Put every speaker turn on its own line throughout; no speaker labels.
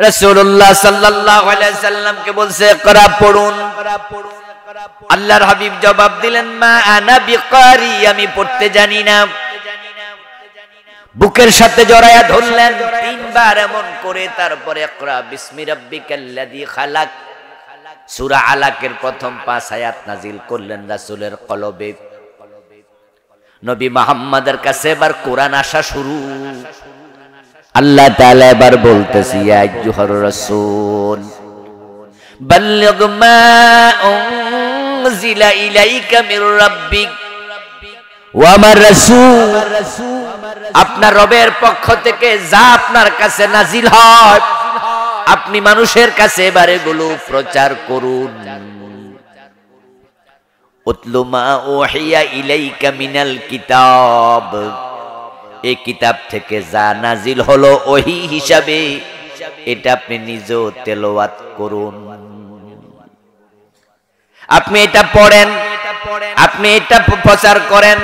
রাসূলুল্লাহ সাল্লাল্লাহু আলাইহি সাল্লামকে বলছে ইকরা পড়ুন। আল্লাহর হাবিব জবাব দিলেন মা আনা বিকারি, আমি পড়তে জানি না। বুকের সাথে জড়ায়া ধরলেন তিনবার এমন করে, তারপরে ইকরা বিসমি রাব্বিকাল্লাযী খালাক সূরা আলাকের প্রথম 5 আয়াত নাজিল করলেন রাসূলের কলবে। নবী মুহাম্মদের কাছে এবার কোরআন আসা শুরু। আল্লাহ তাআলা এবার বলতেছে ইয়া আইয়ুহার রাসূল বাল্লিগ মা উনজিলা ইলাইকা মির রাব্বিক ওয়া মার রাসূল, আপনার রবের পক্ষ থেকে যা আপনার কাছে নাজিল হয় আপনি মানুষের কাছে এবারে গুলো প্রচার করুন। উতলু মা উহিয়া ইলাইকা মিনাল কিতাব, এই কিতাব থেকে যা নাজিল হলো ওহী হিসাবে এটা আপনি নিজেও তেলাওয়াত করুন। আপনি এটা পড়েন, আপনি এটা প্রচার করেন।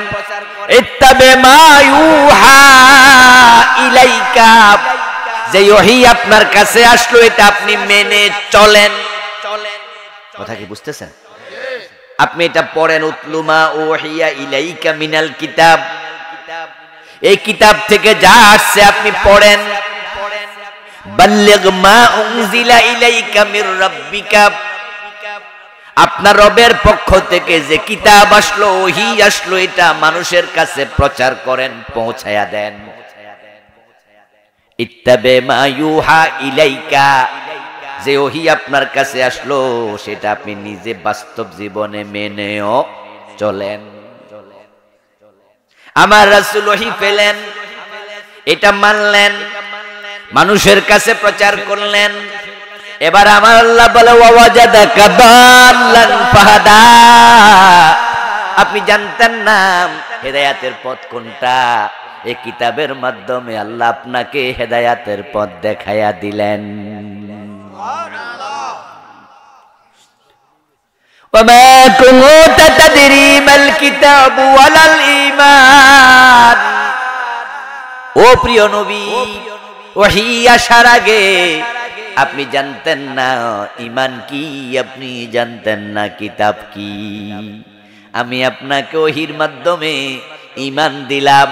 ইত্তাবি মা ইউহা ইলাইকা, যে ওহী আপনার কাছে আসলো এটা আপনি মেনে চলেন। কথা কি বুঝতেছেন? আপনি এটা পড়েন, উতলু মা উহিয়া ইলাইকা মিনাল কিতাব, এই কিতাব থেকে যা আসছে আপনি পড়েন। বাল্লিগ মা উনজিলা ইলাইকা মির রাব্বিকা, আপনার রবের পক্ষ থেকে যে কিতাব আসলো ওহী আসলো এটা মানুষের কাছে প্রচার করেন, পৌঁছায়া দেন। ইত্তাবি মা ইউহা ইলাইকা, যে ওহী আপনার কাছে আসলো সেটা আপনি নিজে বাস্তব জীবনে মেনেও চলেন। আমার রাসূল ওহী পেলেন, এটা মানলেন, মানুষের কাছে প্রচার করলেন। এবার আমার আল্লাহ বলে ওয়াজাদাকা দাল্লান ফাহাদা, আপনি জানতেন না হেদায়েতের পথ কোনটা, এই কিতাবের মাধ্যমে আল্লাহ আপনাকে হেদায়েতের পথ দেখায়া দিলেন। সুবহানাল্লাহ। ওয়ামা কুনতা তাদরি মাল কিতাবু ওয়ালাল ঈমান, ও প্রিয় নবী ওহী আসার আগে আপনি জানতেন না ঈমান কি, আপনি জানতেন না কিতাব কি। আমি আপনাকে ওহীর মাধ্যমে ঈমান দিলাম,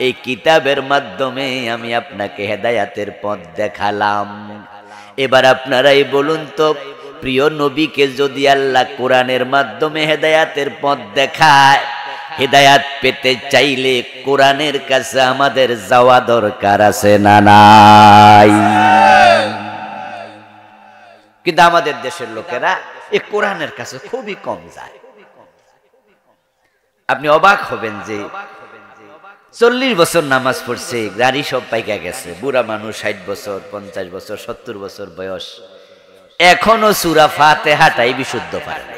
এই কিতাবের মাধ্যমে আমি আপনাকে হেদায়েতের পথ দেখালাম। এবার আপনারাই বলুন তো, প্রিয় নবীকে যদি আল্লাহ কোরআনের মাধ্যমে হেদায়েতের পথ দেখায়, হেদায়েত পেতে চাইলে কোরআনের কাছে আমাদের যাওয়া দরকার আছে না নাই? কিন্তু আমাদের দেশের লোকেরা এই কোরআনের কাছে খুবই কম যায়। আপনি অবাক হবেন যে 40 বছর নামাজ পড়ছে, দাড়ি সব পাইকা গেছে, বুড়া মানুষ 60 বছর 50 বছর 70 বছর বয়স, এখনো সূরা ফাতিহাটাই বিশুদ্ধ পারে না।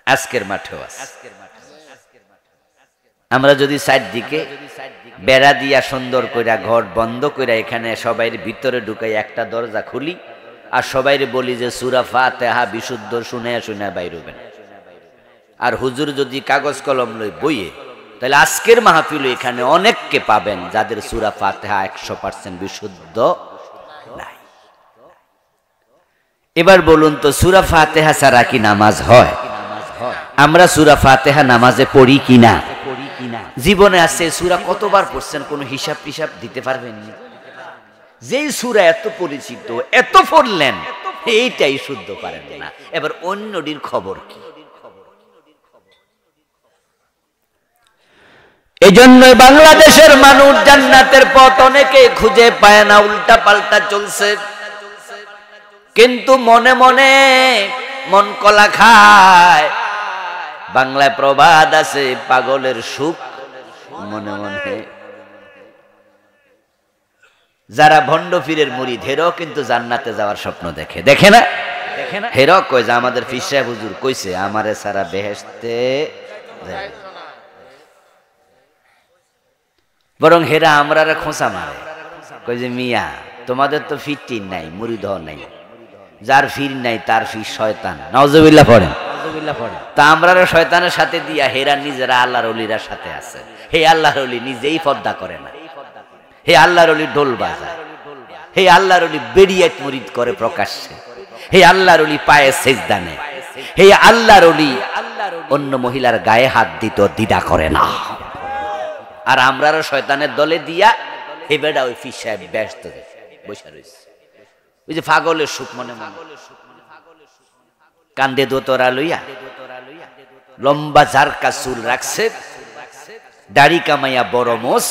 আজকের মাঠেও আছে। আমরা যদি চারদিকে বেড়া দিয়া সুন্দর কইরা ঘর বন্ধ কইরা এখানে সবাইয়ের ভিতরে ঢুকাই একটা দরজা খুলি আর সবাইরে বলি যে সূরা ফাতিহা বিশুদ্ধ শুনে শুনে বাইর হবেন, আর হুজুর যদি কাগজ কলম লই বইয়ে, তাহলে আজকের মাহফিলে এখানে অনেককে পাবেন যাদের সূরা ফাতিহা 100% বিশুদ্ধ নাই। এবার বলুন তো, সূরা ফাতিহা ছাড়া কি নামাজ হয়? আমরা সূরা ফাতিহা নামাজে পড়ি কিনা? জীবনে আছে সূরা কতবার পড়ছেন কোন হিসাব টিসাব দিতে পারবেন না। যেই সূরা এত পরিচিত, এত পড়লেন, এইটাই শুদ্ধ পারেন না। এবার অন্যটির খবর কি? এজন্যই বাংলাদেশের মানুষ জান্নাতের পথ অনেকে খুঁজে পায় না, উল্টা পাল্টা চলছে। কিন্তু মনে মনে মন কলা খায়। বাংলায় প্রবাদ আছে, পাগলের সুখ মনে মনে। যারা ভণ্ড পীরের মুরিদ, হেরাও কিন্তু জান্নাতে যাওয়ার স্বপ্ন দেখে, দেখে না? হেরাও কয় যে আমাদের পীর সাহেব হুজুর কইছে আমারে সারা বেহেশতে যাবে। বরং হেরা আমরারে খোঁচা মারে, কই যে মিয়া তোমাদের তো ফিরটিন নাই, মুরিদ নাই, যার ফির নাই তার ফির শয়তান। নাউজুবিল্লাহ পড়েন। তা আমরা শয়তানের সাথে দিয়া হেরা নিজেরা আল্লাহর ওলির সাথে আছে। হে আল্লাহর ওলি নিজেই পর্দা করে না, হে আল্লাহর ওলি ঢোল বাজায়, হে আল্লাহর ওলি বেরিয়াত মুরিদ করে প্রকাশ্যে, হে আল্লাহর ওলি পায়ে সেজদা নেয়, হে আল্লাহর ওলি অন্য মহিলার গায়ে হাত দিত দ্বিধা করে না। আর আমরারও শয়তানের দলে দিয়া এই বেটা ওই পীর সাহেব ব্যস্ত বসে রয়েছে, ওই যে পাগলের সুখ মনে মনে, কান্দে দোতরা লইয়া, লম্বা ঝারকা চুল রাখছে, দাড়ি কামাইয়া বড় মোস।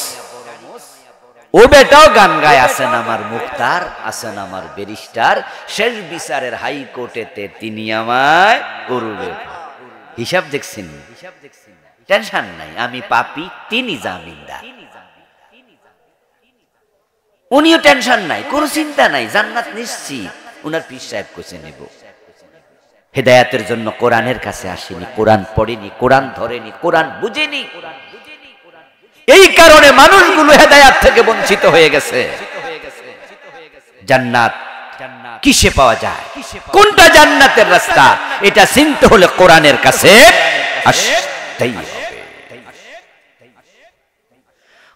ও বেটাও গান গায়, আছেন আমার মুক্তার, আছেন আমার ব্যারিস্টার, শেষ বিচারের হাইকোর্টেতে তিনি আমায় করবে। হিসাব দেখছেন, টেনশন নাই, আমি পাপী, তিনি জামিনদার। উনিও টেনশন নাই, কোনো চিন্তা নাই, জান্নাত নিশ্চিত। উনার পীর সাহেব কইছে নেব। হেদায়েতের জন্য কোরআনের কাছে আসেনি, কোরআন পড়েনি, কোরআন ধরেনি, কোরআন বুঝেনি। এই কারণে মানুষগুলো হেদায়েত থেকে বঞ্চিত হয়ে গেছে। জান্নাত কিসে পাওয়া যায়, কোনটা জান্নাতের রাস্তা, এটা চিনতে হলে কোরআনের কাছে আসতেই হবে।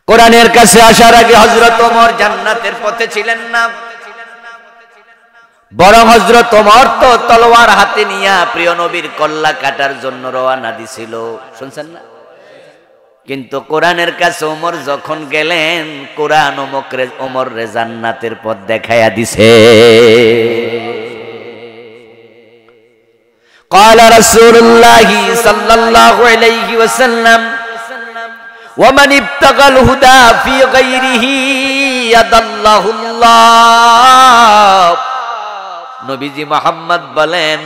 কোরআনের কাছে আসার আগে হযরত ওমর জান্নাতের পথে ছিলেন না, বরং হযরত ওমর তো তলোয়ার হাতে নিয়ে প্রিয় নবীর কল্লা কাটার জন্য রওনা দিছিল, শুনছেন না? কিন্তু কোরআনের কাছে ওমর যখন গেলেন, কোরআন ওমর রে জান্নাতের পথ দেখাইয়া দিছে। قال رسول الله صلى الله عليه وسلم ومن ابتغى الهدى في غيره يضله الله। নবীজি মুহাম্মদ বলেন,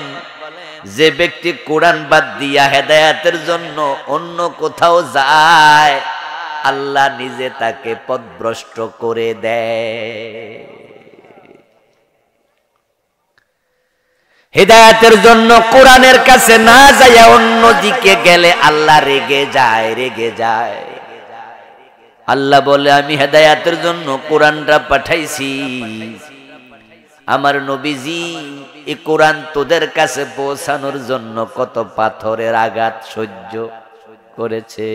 যে ব্যক্তি কোরআন বাদ দিয়া হেদায়েতের জন্য অন্য কোথাও যায়, আল্লাহ নিজে তাকে পথভ্রষ্ট করে দেয়। হেদায়েতের জন্য কোরআনের কাছে না যাইয়া অন্য দিকে গেলে আল্লাহ রেগে যায়, রেগে যায়। আল্লাহ বলে, আমি হেদায়েতের জন্য কোরআনটা পাঠাইছি, আমার নবীজি এই কোরআন তোদের কাছে পৌঁছানোর জন্য কত পাথরের আঘাত সহ্য করেছে।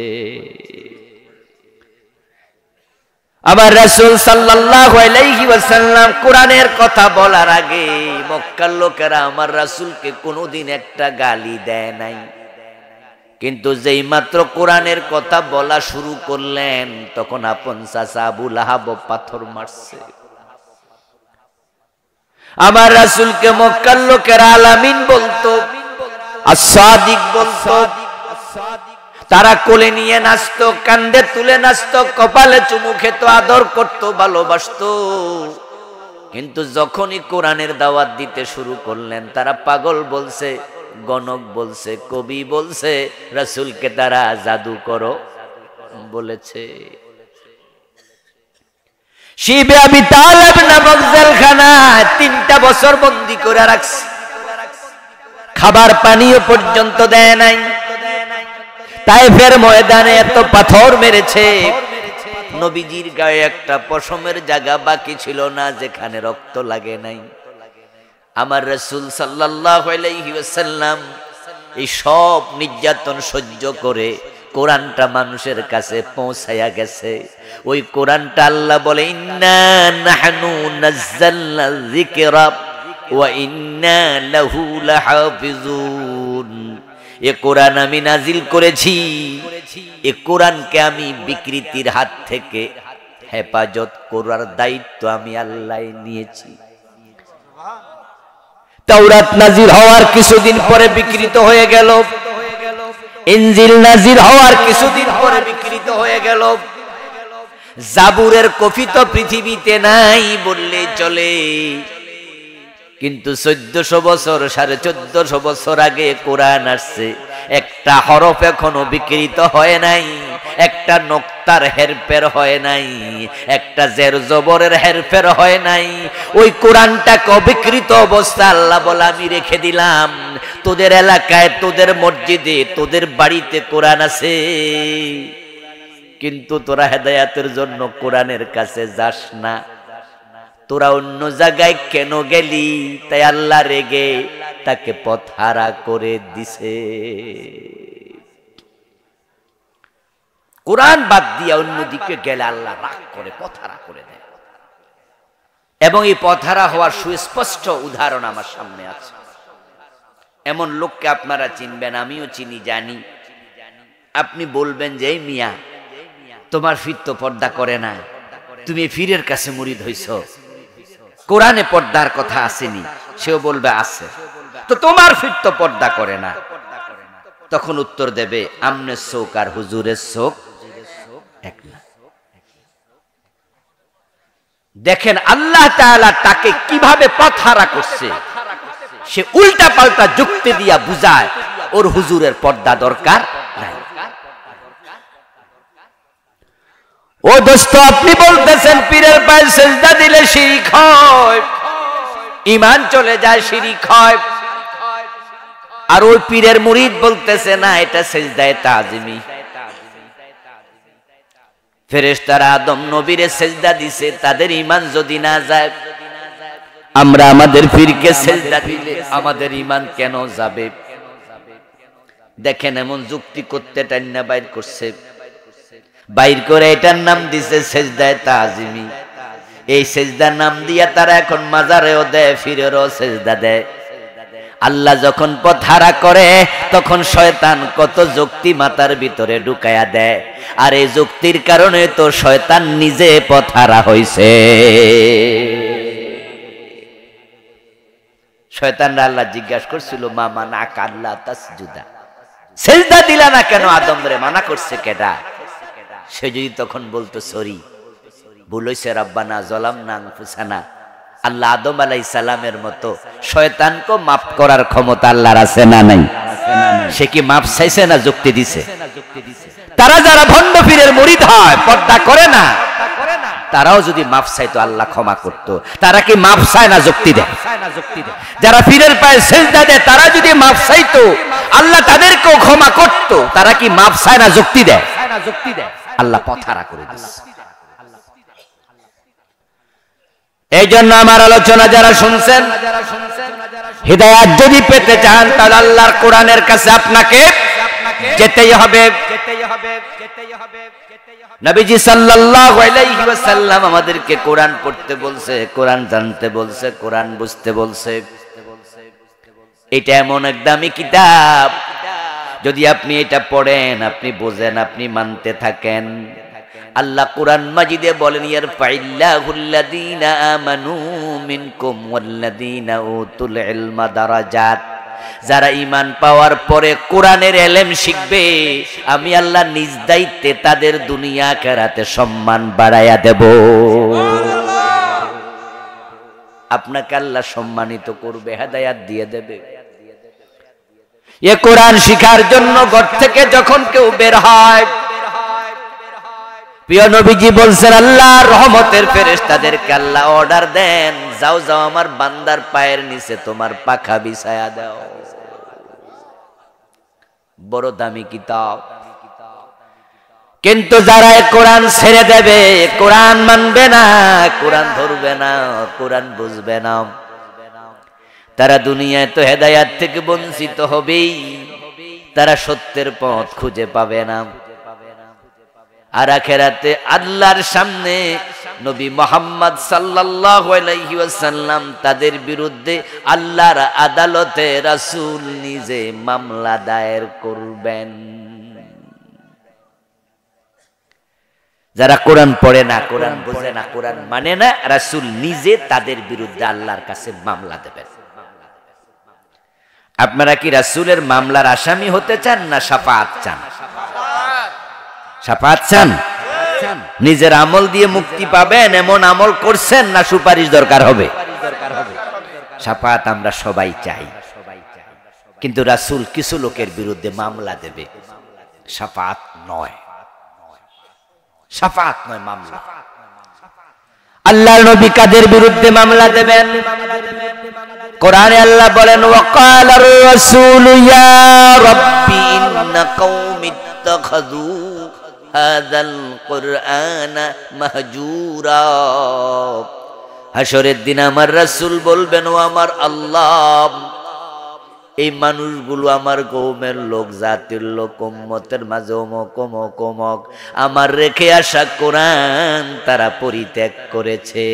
আমার রাসূল সাল্লাল্লাহু আলাইহি ওয়াসাল্লাম কোরআনের কথা বলার আগে মক্কার লোকেরা আমার রাসূলকে কোনোদিন একটা গালি দেয় নাই, কিন্তু যেই মাত্র কোরআনের কথা বলা শুরু করলেন, তখন আপন চাচা আবু লাহাব পাথর মারছে। আমার রাসূলকে মক্কার লোকেরা আলামিন বলতো, as-সাদিক বলতো। তারা কোলে নিয়ে নাচতো, কান্দে তুলে নাচতো, কপালে চুমু খেত, আদর করত, ভালোবাসতো। কিন্তু যখনই কোরআনের দাওয়াত দিতে শুরু করলেন, তারা পাগল বলছে, গণক বলছে, কবি বলছে, রাসূলকে তারা জাদুকর বলেছে। শিবে আবি তালেব নামক জেলখানায় 3টা বছর বন্দী করে রাখছে, খাবার পানীয় পর্যন্ত দেয় নাই। তায়েফের ময়দানে এত পাথর মেরেছে, নবীজির গায়ে একটা পশমের জায়গা বাকি ছিল না যেখানে রক্ত লাগে নাই। আমার রাসূল সাল্লাল্লাহু আলাইহি ওয়াসাল্লাম এই সব নির্যাতন সহ্য করে কোরআনটা মানুষের কাছে পৌঁছায়া গেছে। ওই কোরআনটা আল্লাহ বলে, ইন্না নাহনু নাযালনা যিকরা ওয়া ইন্না লাহু লাহাফিজুন। এ কোরআন আমি নাজিল করেছি, এ কোরআনকে আমি বিকৃতির হাত থেকে হেফাজত করার দায়িত্ব আমি আল্লাহ নিয়েছি। তাওরাত নাজিল হওয়ার কিছুদিন পরে বিকৃত হয়ে গেল, ইনজিল নাজিল হওয়ার কিছুদিন পরে বিকৃত হয়ে গেল, জাবুরের কপি তো পৃথিবীতে নাই বললেই চলে। কিন্তু 1400 বছর, 1450 বছর আগে কোরআন আসছে, একটা হরফ এখনো বিকৃত হয় নাই, একটা নোক্তার হেরফের হয় নাই, একটা জের জবরের হেরফের হয় নাই। ওই কোরআনটাকে অবিকৃত অবস্থা আল্লাহ বলে আমি রেখে দিলাম। তোদের এলাকায়, তোদের মসজিদে, তোদের বাড়িতে কোরআন আছে, কিন্তু তোরা হেদায়েতের জন্য কোরআনের কাছে যাস না। তোরা অন্য জায়গায় কেন গেলি? তাই আল্লাহ রেগে তাকে পথহারা করে দিছে। কোরআন বাদ দিয়া অন্যদিকে গেলে আল্লাহ রাগ করে পথহারা করে দেয়। এবং এই পথহারা হওয়ার সুস্পষ্ট উদাহরণ আমার সামনে আছে। এমন লোককে আপনারা চিনবেন, আমিও চিনি, জানি। আপনি বলবেন যে এই মিয়া, তোমার ফির তো পর্দা করে না, তুমি ফিরের কাছে মুরিদ হইছ, কোরআনে পর্দার কথা আসেনি। সেও বলবে আছে, তো তোমার ফির তো পর্দা করে না। তখন উত্তর দেবে, আমনের চোখ আর হুজুরের চোখ এক না। দেখেন আল্লাহ তাআলা তাকে কিভাবে পথহারা করছে। সে উল্টা পাল্টা যুক্তি দিয়া বুঝায় ওর হুজুরের পর্দা দরকার নাই। ও দোস্ত, আপনি বলতেছেন পীরের পায়ে সিজদা দিলে শিরক হয়, ঈমান চলে যায়, শিরক হয়। আর ওই পীরের মুরিদ বলতেছে না, এটা সিজদায়ে তাজিমি। ফেরেশতারা আদম নবীরে সিজদা দিছে, তাদের ঈমান যদি না যায়, আমরা আমাদের পীরকে সিজদা দিলে আমাদের ঈমান কেন যাবে? দেখেন এমন যুক্তি করতে টান্না বাইর করছে, বাইর করে এটার নাম দিছে সিজদায়ে তাজিমি। এই সিজদার নাম দিয়া তারা এখন মাজারেও দেয়, ফিরেরও সিজদা দেয়। আল্লাহ যখন পথহারা করে তখন শয়তান কত যুক্তি মাথার ভিতরে ঢুকায়া দেয়, আর এই যুক্তির কারণে তো শয়তান নিজে পথহারা হইছে। শয়তানরা আল্লাহ জিজ্ঞাসা করছিল, মা মানাকা আল্লাহ তাসজুদা, সিজদা দিলা না কেন? আদম রে মানা করছে কেডা? সে যদি তখন বলতো সরি, ভুল হইছে, রাব্বানা যালামনা আনফুসানা। আল্লাহ আদম আলাইহিস সালামের মতো শয়তানকে মাফ করার ক্ষমতা আল্লাহর আছে না নাই? সে কি মাফ চাইছে না যুক্তি দিছে? তারা যারা ভণ্ড পীরের মুরিদ হয়, পর্দা করে না, তারাও যদি মাফ চাইতো আল্লাহ ক্ষমা করত। তারা কি মাফ চায় না যুক্তি দেয়? যারা পীরের পায়ে সিজদা দেয় তারা যদি মাফ চাইতো আল্লাহ তাদেরকেও ক্ষমা করত। তারা কি মাফ চায় না যুক্তি দেয়? আল্লাহ পথহারা করে দিয়েছে। এই জন্য আমার আলোচনা যারা শুনছেন, হিদায়াত যদি পেতে চান তাহলে আল্লাহর কোরআনের কাছে আপনাকে যেতেই হবে। নবীজি সাল্লাল্লাহু আলাইহি ওয়াসাল্লাম আমাদেরকে কোরআন পড়তে বলছে, কোরআন জানতে বলছে, কোরআন বুঝতে বলছে। এটা এমন এক দামি কিতাব, যদি আপনি এটা পড়েন, আপনি বোঝেন, আপনি মানতে থাকেন। আল্লাহ কোরআন মাজিদে বলেন, ইয়ারফাইল্লাহুল্লাযীনা আমানু মিনকুম ওয়াল্লাযীনা উতুল ইলমা দারাজাত। যারা ঈমান পাওয়ার পরে কোরআনের ইলম শিখবে, আমি আল্লাহ নিজ দায়িত্বে তাদের দুনিয়া আখিরাতে সম্মান বাড়ায়া দেব। আপনাকে আল্লাহ সম্মানিত করবে, হেদায়েত দিয়ে দেবে। এ কোরআন শিখার জন্য ঘর থেকে যখন কেউ বের হয়, প্রিয় নবীজি বলছেন, আল্লাহর রহমতের ফেরেশতাদেরকে আল্লাহ অর্ডার দেন, যাও যাও আমার বান্দার পায়ের নিচে তোমার পাখা বিছায়া দাও। বড় দামি কিতাব। কিন্তু যারা কোরআন ছেড়ে দেবে, কোরআন মানবে না, কোরআন ধরবে না, কোরআন বুঝবে না, তারা দুনিয়ায় তো হেদায়েত থেকে বঞ্চিত হবেই, তারা সত্যের পথ খুঁজে পাবে না। আর আখিরাতে আল্লাহর সামনে নবী মুহাম্মদ সাল্লাল্লাহু আলাইহি ওয়াসাল্লাম তাদের বিরুদ্ধে আল্লাহর আদালতে রাসূল নিজে মামলা দায়ের করবেন। যারা কোরআন পড়ে না, কোরআন বোঝে না, কোরআন মানে না, রাসূল নিজে তাদের বিরুদ্ধে আল্লাহর কাছে মামলা দেবেন। আপনারা কি রাসূলের মামলার আসামি হতে চান না শাফাআত চান? শাফাআত চান? নিজের আমল দিয়ে মুক্তি পাবেন এমন আমল করছেন, না সুপারিশ দরকার হবে? শাফাআত আমরা সবাই চাই, কিন্তু রাসূল কিছু লোকের বিরুদ্ধে মামলা দেবে, শাফাআত নয়। শাফাআত নয়, মামলা। আল্লাহর নবী কাদের বিরুদ্ধে মামলা দেবেন? কোরআনে আল্লাহ বলেন, ওয়াকালার রাসূলু ইয়া রাব্বি ইন্না কওমি ইত্তাখাযু হাযাল কুরআনা মাহজুরা। হাসরের দিন আমার রাসূল বলবেন, ও আমার আল্লাহ, এই মানুষগুলো আমার কওমের লোক, জাতির লোক, উম্মতের মাঝে অমক অমক অমক, আমার রেখে আসা কোরআন তারা পরিত্যাগ করেছে।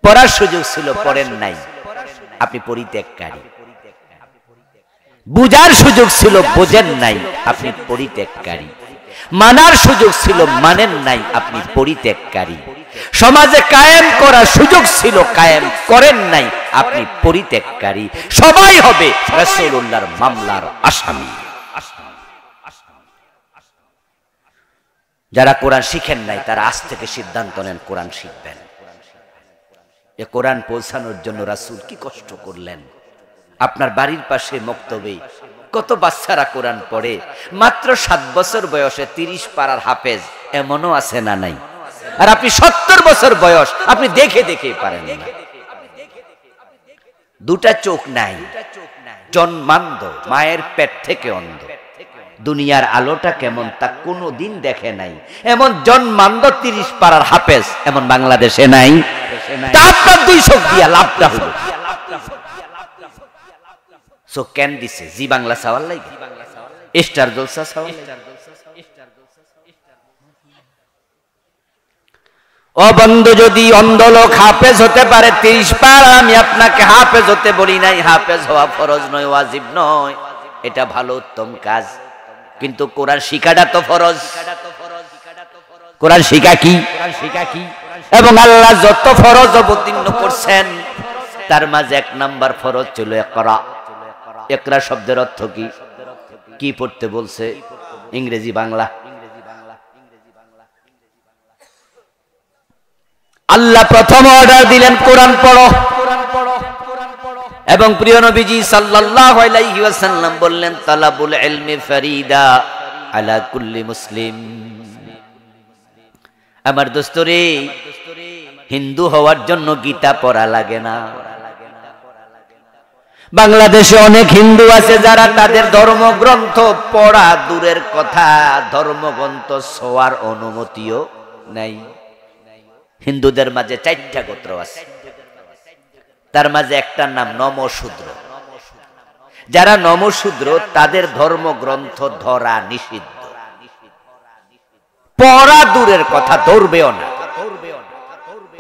পড়ার সুযোগ ছিল, পড়েন নাই, আপনি পরিত্যাগকারী। বুঝার সুযোগ ছিল, বোঝেন নাই, আপনি পরিত্যাগকারী। মানার সুযোগ ছিল, মানেন নাই, আপনি পরিত্যাগকারী। সমাজে কায়েম করার সুযোগ ছিল, কায়েম করেন নাই, আপনি পরিত্যাগকারী। সবাই হবে রাসূলুল্লাহর মামলার আসামি। যারা কোরআন শিখেন নাই তারা আজ থেকে সিদ্ধান্ত নেন কোরআন শিখবেন। এ কোরআন পৌঁছানোর জন্য রাসূল কি কষ্ট করলেন। আপনার বাড়ির পাশে মক্তবে কত বাচ্চারা কোরআন পড়ে, মাত্র 7 বছর বয়সে 30 পারার হাফেজ, এমনও আছে না নাই? আর আপনি 70 বছর বয়স, আপনি দেখে দেখে পারেন না। দুটা চোখ নাই, জন্মান্ধ, মায়ের পেট থেকে অন্ধ, দুনিয়ার আলোটা কেমন তা কোনোদিন দেখে নাই, এমন জন্মান্ধ 30 পারার হাফেজ এমন বাংলাদেশে নাই। তা আপনার 2 চোখ দিয়া লাভটা হলো। চোখ কেন দিছে? জি বাংলা চাওয়ার লাগে, স্টার জলসা চাওয়ার লাগে। ও বন্ধু, যদি অন্ধ লোক হাফেজ হতে পারে 30 পার, আমি আপনাকে হাফেজ হতে বলি নাই। হাফেজ হওয়া ফরজ নয়, ওয়াজিব নয়, এটা ভালো উত্তম কাজ, কিন্তু কোরআন শিখাটা তো ফরজ। কোরআন শিখা কি? এবং আল্লাহ যত ফরজ অবতীর্ণ করছেন তার মাঝে 1 নাম্বার ফরজ ছিল ইকরা। ইকরা শব্দের অর্থ কি? কি পড়তে বলছে? ইংরেজি বাংলা। আল্লাহ প্রথম অর্ডার দিলেন কোরআন পড়ো, এবং প্রিয় নবীজি সাল্লাল্লাহু আলাইহি ওয়াসাল্লাম বললেন তালাবুল ইলমি ফরিদা আলা কুল্লি মুসলিম। আমার দোস্তরে, হিন্দু হওয়ার জন্য গীতা পড়া লাগে না। বাংলাদেশে অনেক হিন্দু আছে যারা তাদের ধর্মগ্রন্থ পড়া দূরের কথা, ধর্মগ্রন্থ ছোঁয়ার অনুমতিও নাই। হিন্দুদের মাঝে 4টা গোত্র আছে, তার মাঝে একটার নাম নমশূদ্র। যারা নমশূদ্র তাদের ধর্মগ্রন্থ ধরা নিষিদ্ধ, পড়া দূরের কথা, ধরবেও না।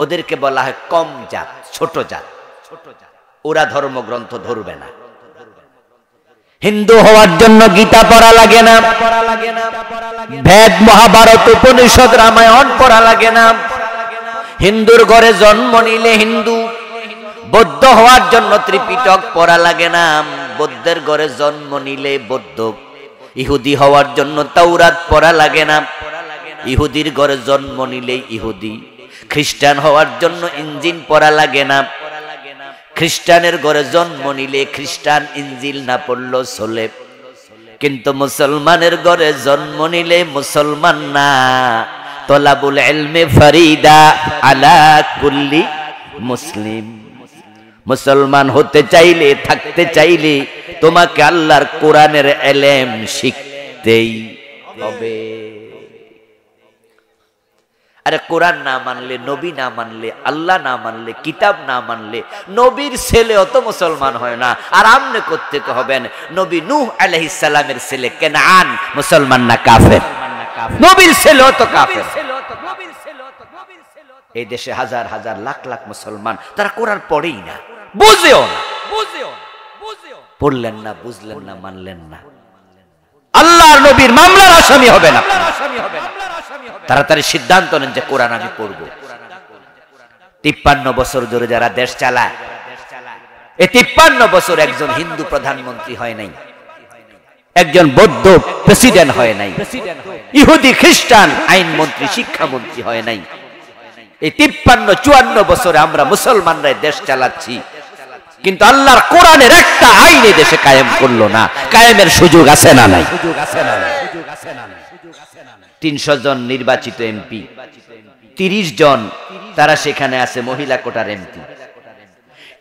ওদেরকে বলা হয় কম জাত, ছোট জাত, ওরা ধর্মগ্রন্থ ধরবে না। হিন্দু হওয়ার জন্য গীতা পড়া লাগে না, বেদ, মহাভারত, উপনিষদ, রামায়ণ পড়া লাগে না। হিন্দুর ঘরে জন্ম নিলে হিন্দু, বৌদ্ধ হওয়ার জন্য ত্রিপিটক পড়া লাগে না, বৌদ্ধের ঘরে জন্ম নিলে বৌদ্ধ। ইহুদি হওয়ার জন্য তাওরাত পড়া লাগে না, ইহুদির ঘরে জন্ম নিলে ইহুদি। খ্রিস্টান হওয়ার জন্য ইঞ্জিল পড়া লাগে না, খ্রিস্টানের ঘরে জন্ম নিলে খ্রিস্টান ইঞ্জিল না পড়লেও চলে। কিন্তু মুসলমানের ঘরে জন্ম নিলে মুসলমান না। তলাবুল ইলমি ফরিদা আলা কুল্লি মুসলিম। মুসলমান হতে চাইলে, থাকতে চাইলে তোমাকে আল্লাহর কোরআনের ইলম শিখতেই হবে। আরে কোরআন না মানলে, নবী না মানলে, আল্লাহ না মানলে, কিতাব না মানলে নবীর ছেলেও তো মুসলমান হয় না। আর আমনে করতে হবেন, নবী নূহ আলাইহিস সালামের ছেলে কেনান মুসলমান না কাফের? নবীর ছেলেও তো কাফের। এই দেশে হাজার হাজার লাখ লাখ মুসলমান, তারা কোরআন পড়েই না, বুঝেও না। পড়লেন না, বুঝলেন না, মানলেন না, আল্লাহর নবীর মামলার আসামি হবেন আপনি। তাড়াতাড়ি সিদ্ধান্ত নেন যে কোরআন আমি পড়ব। 53 বছর ধরে যারা দেশ চালায়, এই 53 বছর একজন হিন্দু প্রধানমন্ত্রী হয় নাই, একজন বৌদ্ধ প্রেসিডেন্ট হয় নাই, ইহুদি খ্রিস্টান আইনমন্ত্রী, শিক্ষামন্ত্রী হয় নাই। এই 53-54 বছরে আমরা মুসলমানরা দেশ চালাচ্ছি, কিন্তু আল্লাহর কোরআনের একটা আইন এই দেশে কায়েম করলো না। কায়েমের সুযোগ আছে না নাই? 300 জন নির্বাচিত এমপি, 30 জন তারা সেখানে আছে মহিলা কোটার এমপি।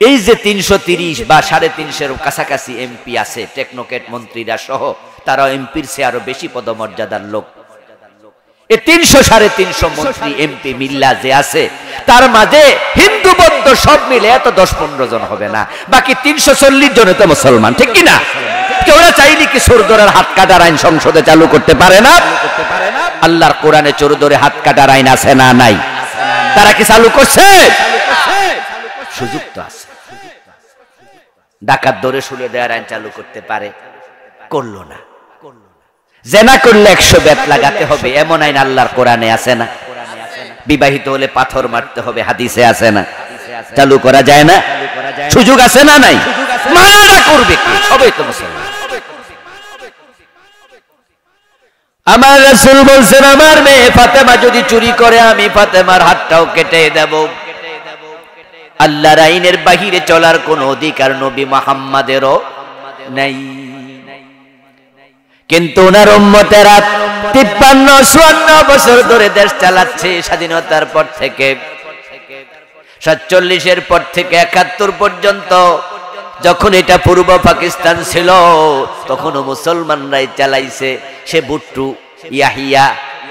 এই যে 330 বা 350 কাছাকাছি এমপি আছে, টেকনোক্রেট মন্ত্রীরা সহ, তারা এমপির চেয়ে আরো বেশি পদমর্যাদার লোক। এই 300-350 মন্ত্রী এমপি মিল্লা যে আছে, তার মাঝে হিন্দু বৌদ্ধ সব মিলে এত 10-15 জন হবে না, বাকি 340 জন তো মুসলমান, ঠিক কিনা? ওরা চাইলে কি চোর ধরার হাত কাটার আইন সংসদে চালু করতে পারে না? আল্লাহর কোরআনে চোর ধরে হাত কাটার আইন আছে না নাই? তারা কি চালু করছে? সুযোগ তো আছে। ডাকাত ধরে শুলে দেওয়ার আইন চালু করতে পারে, করলো না। জেনা করলে 100 বেত লাগাতে হবে এমন আইন আল্লাহর কোরআনে আছে না? বিবাহিত হলে পাথর মারতে হবে হাদিসে আছে না? চালু করা যায় না? সুযোগ আছে না নাই? মানাটা করবে কি? সবাই তো মুসলমান। আমার রাসূল বলছেন, আমার মেয়ে ফাতেমা যদি চুরি করে আমি ফাতেমার হাতটাও কেটে দেব। আল্লাহর আইনের বাহিরে চলার কোন অধিকার নবী মুহাম্মাদেরও নাই। কিন্তু ওনার উম্মতেরা 53-54 বছর ধরে দেশ চালাচ্ছে, স্বাধীনতার পর থেকে 47-এর পর থেকে 71 পর্যন্ত। যখন এটা পূর্ব পাকিস্তান ছিল তখনও মুসলমানরাই চালাইছে। সে ভুট্টু, ইয়াহিয়া,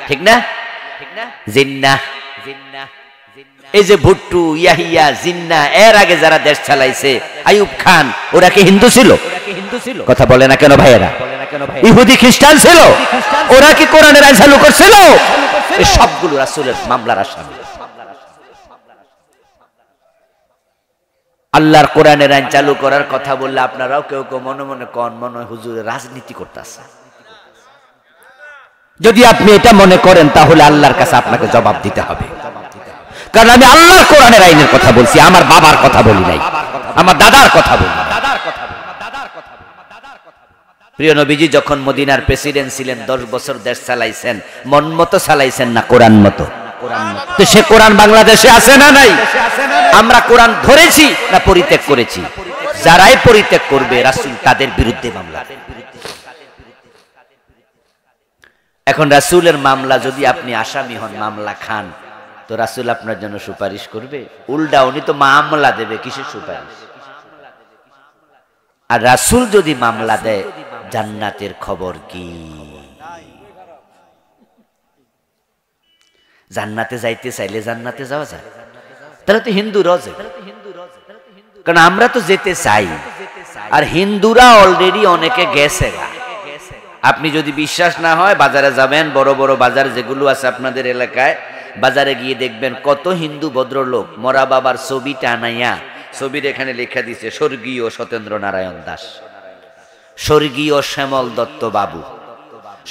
ঠিক না? জিন্নাহ, এই যে ভুট্টু, ইয়াহিয়া, জিন্নাহ, এর আগে যারা দেশ চালাইছে, আইয়ুব খান, ওরা কি হিন্দু ছিল? কথা বলে না কেন ভাইয়েরা? ইহুদি খ্রিস্টান ছিল? ওরা কি কোরআনের আইন চালু করছিল? এই সবগুলো রাসূলের মামলার আসামি। আল্লাহর কোরআনের আইন চালু করার কথা বললে আপনারাও কেউ কেউ মনে মনে কন মনে হয় হুজুরের রাজনীতি করতেছে। যদি আপনি এটা মনে করেন তাহলে আল্লাহর কাছে আপনাকে জবাব দিতে হবে। কারণ আমি আল্লাহর কোরআনের আইনের কথা বলছি, আমার বাবার কথা বলি নাই, আমার দাদার কথা বলি। প্রিয় নবীজি যখন মদিনার প্রেসিডেন্ট ছিলেন 10 বছর দেশ চালাইছেন, মন মতো চালাইছেন না কোরআন মতো? তো সে কোরআন বাংলাদেশে আছে না নাই? আমরা কোরআন ধরেছি না পরিত্যাগ করেছি? যারাই পরিত্যাগ করবে রাসূল তাদের বিরুদ্ধে মামলা। এখন রাসূলের মামলা যদি আপনি আসামি হন, মামলা খান, তো রাসূল আপনার জন্য সুপারিশ করবে? উল্টা উনি তো মামলা দেবে, কিসের সুপারিশ? আর রাসূল যদি মামলা দেয়, জান্নাতের খবর কি? জান্নাতে যাইতে চাইলে জান্নাতে যাওয়া যায়, তাহলে তো হিন্দুরাও যাবে। কারণ আমরা তো যেতে চাই, আর হিন্দুরা অলরেডি অনেকে গেছে। আপনি যদি বিশ্বাস না হয় বাজারে যাবেন, বড় বড় বাজার যেগুলো আছে আপনাদের এলাকায়, বাজারে গিয়ে দেখবেন কত হিন্দু ভদ্রলোক মরা বাবার ছবি টানাইয়া, ছবির এখানে লেখা দিছে স্বর্গীয় সত্যেন্দ্র নারায়ণ দাস, স্বর্গীয় শ্যামল দত্ত বাবু,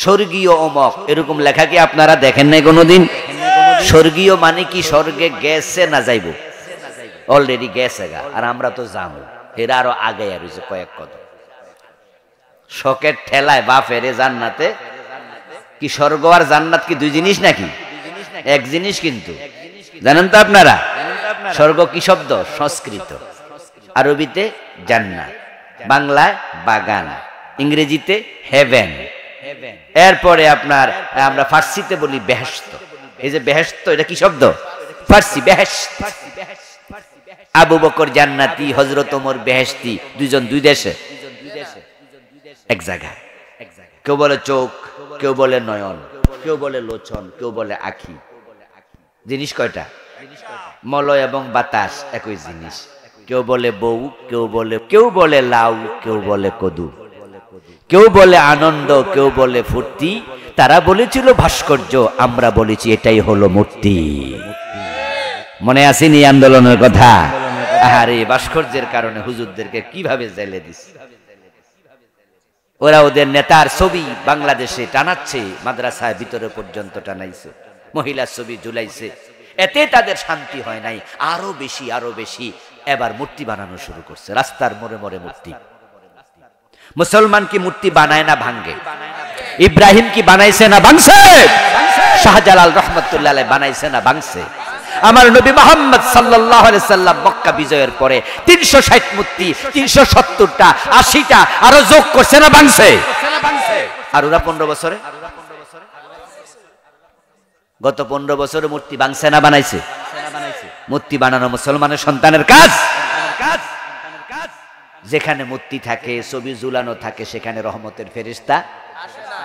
স্বর্গীয় অমক, এরকম লেখা কি আপনারা দেখেন নাই কোনোদিন? স্বর্গীয় মানে কি স্বর্গে গেছে না যাইব? অলরেডি গেছে গা, আর আমরা তো যাবো। এরা আরো আগে আর কয়েক কদম শখের ঠেলায় বা ফেরে জান্নাতে। কি স্বর্গ আর জান্নাত কি দুই জিনিস নাকি? এক জিনিস কিন্তু, জানেন তো আপনারা? স্বর্গ কি শব্দ? সংস্কৃত, আরবিতে জান্নাত, বাংলায় বাগান, ইংরেজিতে হেভেন, এরপরে আপনার আমরা ফার্সিতে বলি বেহেশত। এই যে বেহেশত, এটা কি শব্দ? ফার্সি বেহেশত। আবু বকর জান্নাতি, হযরত ওমর বেহেশতি, দুইজন দুই দেশে এক জায়গায়। কেউ বলে চোখ, কেউ বলে নয়ন, কেউ বলে লোচন, কেউ বলে আখি। জিনিস কয়টা? মলয় এবং বাতাস একই জিনিস। কেউ বলে বউ, কেউ বলে লাউ, কেউ বলে কদু, কেউ বলে আনন্দ, কেউ বলে ফুর্তি। তারা বলেছিল ভাস্কর্য, আমরা বলেছি এটাই হলো মূর্তি। মনে আসেনি আন্দোলনের কথা? আরে ভাস্কর্যের কারণে হুজুরদেরকে কিভাবে জেলে দিছে। ওরা ওদের নেতার ছবি বাংলাদেশে টানাচ্ছে, মাদ্রাসায় ভিতরে পর্যন্ত টানাইছে, মহিলার ছবি ঝুলাইছে। এতে তাদের শান্তি হয় নাই, আরো বেশি এবার মূর্তি বানানো শুরু করছে, রাস্তার মোড়ে মোড়ে মূর্তি। মুসলমান কি মূর্তি বানায় না ভাঙ্গে? ইব্রাহিম কি বানাইছে না ভাঙছে? শাহজালাল রাহমাতুল্লাহ আলাইহি বানাইছে না ভাঙছে? আমার নবী মুহাম্মদ সাল্লাল্লাহু আলাইহি সাল্লাম মক্কা বিজয়ের পরে 360 মূর্তি, 370টা, 80টা আরো যোগ করছে না ভাঙছে? আর ওরা 15 বছরে, গত 15 বছরে মূর্তি ভাঙছে না বানাইছে? মূর্তি বানানো মুসলমানের সন্তানের কাজ। যেখানে মূর্তি থাকে, ছবি ঝুলানো থাকে, সেখানে রহমতের ফেরেশতা আসে না।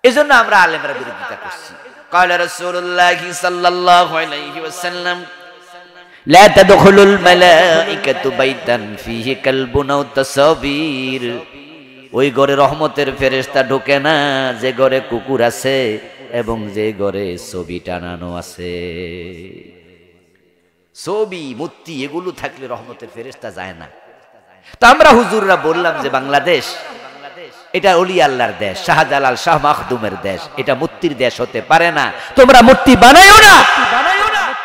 এজন্য আমরা আলেমরা বিরোধিতা করছি। قال رسول الله صلى الله عليه وسلم لا تدخل الملائكة بيتا فيه كلب أو تصابير ওই ঘরে রহমতের ফেরেশতা ঢোকে না যে ঘরে কুকুর আছে এবং যে ঘরে ছবি টানানো আছে। ছবি মূর্তি এগুলো থাকলে রহমতের ফেরেশতা যায় না। তো আমরা হুজুররা বললাম যে বাংলাদেশ এটা ওলি আল্লাহর দেশ, শাহজালাল শাহ মাখদুমের দেশ, এটা মূর্তির দেশ হতে পারে না, তোমরা মূর্তি বানাইও না।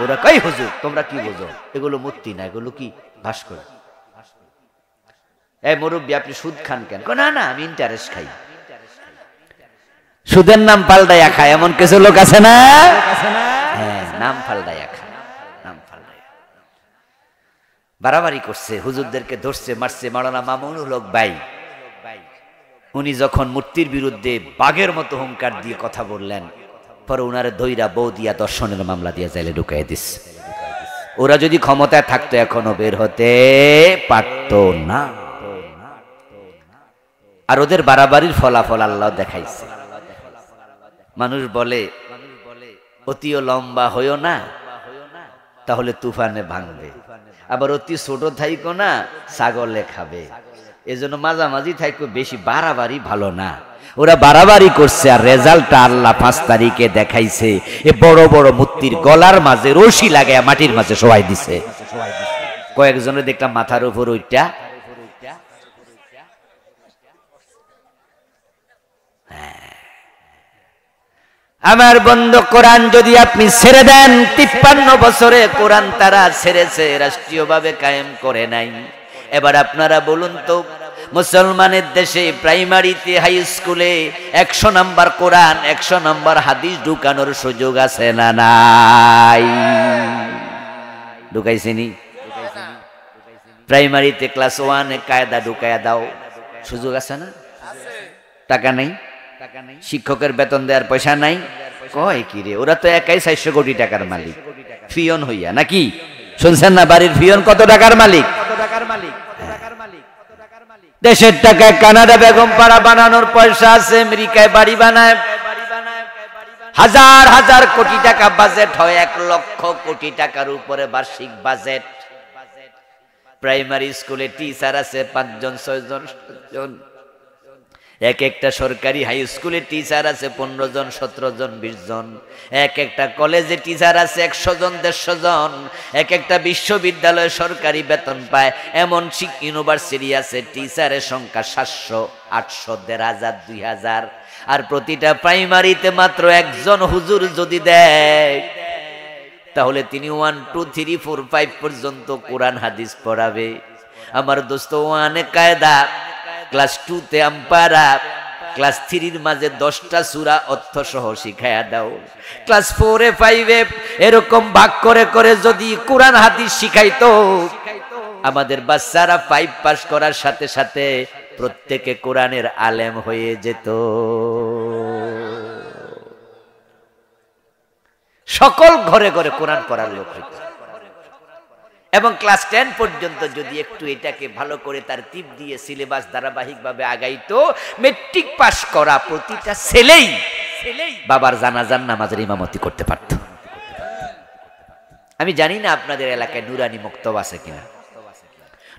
ওরা কই হুজুর তোমরা কি বোঝো, এগুলো মূর্তি না, এগুলো কি ভাস্কর। এই মুরব্বী আপনি সুদ খান কেন? না না আমি ইন্টারেস্ট খাই। সুদের নাম পাল্টাইয়া খায় এমন কিছু লোক আছে না? হ্যাঁ, নাম পাল্টাইয়া খায়, নাম পাল্টাইয়া বাড়াবাড়ি করছে, হুজুরদেরকে ধরছে মারছে। মাওলানা মামুনুল হক ভাই উনি যখন মূর্তির বিরুদ্ধে বাঘের মতো হুঙ্কার দিয়ে কথা বললেন, পরে উনারে দইরা বউ দিয়া দর্শনের মামলা দিয়ে জেলে ঢুকাই দিচ্ছে। ওরা যদি ক্ষমতায় থাকতো এখনো বের হতে পারত না। আর ওদের বাড়াবাড়ির ফলাফল আল্লাহ দেখাইছে। মানুষ বলে অতিও লম্বা হইও না তাহলে তুফানে ভাঙবে, আবার অতি ছোট থাইকো না ছাগলে খাবে। এজন্য মাঝামাঝি থাইকো, বেশি বাড়াবাড়ি ভালো না। ওরা বাড়াবাড়ি করছে আর রেজাল্টটা আল্লাহ 5 তারিখে দেখাইছে। এ বড় বড় মূর্তির গলার মাঝে রশি লাগায় মাটির মাঝে শোয়াই দিছে। কয়েকজনে দেখলাম মাথার উপর ওইটা। আমার বন্ধু, কোরআন যদি আপনি ছেড়ে দেন, 53 বছরে কোরআন তারা ছেড়েছে, রাষ্ট্রীয়ভাবে কায়েম করে নাই। এবার আপনারা বলুন তো, মুসলমানের দেশে প্রাইমারিতে হাই স্কুলে 100 নাম্বার কোরআন 100 নাম্বার হাদিস ঢুকানোর সুযোগ আছে না নাই? ঢুকাইছেনি? প্রাইমারিতে ক্লাস 1 এ কায়দা ঢুকায়া দাও, সুযোগ আছে না? টাকা নেই, শিক্ষকের বেতন দেওয়ার পয়সা নাই। কয় কি রে, ওরা তো একাই 400 কোটি টাকার মালিক ফিয়ন হইয়া, নাকি শুনছেন না? বাড়ির ফিয়ন কত টাকার মালিক? দেশের টাকায় কানাডা বেগম পাড়া বানানোর পয়সা আছে, আমেরিকায় বাড়ি বানায়, হাজার হাজার কোটি টাকা বাজেট হয়, 1 লক্ষ কোটি টাকার উপরে বার্ষিক বাজেট। প্রাইমারি স্কুলে টিচার আছে 5 জন 6 জন 7 জন। এক একটা সরকারি হাই স্কুলে টিচার আছে 15 জন 17 জন 20 জন। এক একটা কলেজে টিচার আছে 100 জন 150 জন। এক একটা বিশ্ববিদ্যালয়ে সরকারি বেতন পায় এমন ইউনিভার্সিটি আছে টিচারের সংখ্যা 700 800 1000 2000। আর প্রতিটা প্রাইমারিতে মাত্র একজন হুজুর যদি দেয় তাহলে তিনি 1 2 3 4 5 পর্যন্ত কোরআন হাদিস পড়াবে। আমার দোস্ত, 1 এ কায়দা, ক্লাস 2 তে আম্পারা, ক্লাস 3 এর মাঝে 10টা সূরা অর্থ সহ শিখায়া দাও। ক্লাস 4 এ 5 এ এরকম ভাগ করে করে যদি কোরআন হাদিস শিখাইতো, আমাদের বাচ্চারা 5 পাস করার সাথে সাথে প্রত্যেকে কোরআনের আলেম হয়ে যেত। সকল ঘরে ঘরে কোরআন পড়ার লোক হইত। এবং ক্লাস 10 পর্যন্ত যদি একটু এটাকে ভালো করে তার টিপ দিয়ে সিলেবাস ধারাবাহিকভাবে আগাইতো, মেট্রিক পাস করা প্রতিটা ছেলেই বাবার জানাজার নামাজের ইমামতি করতে পারত। আমি জানি না আপনাদের এলাকায় নুরানি মক্তব আছে কিনা।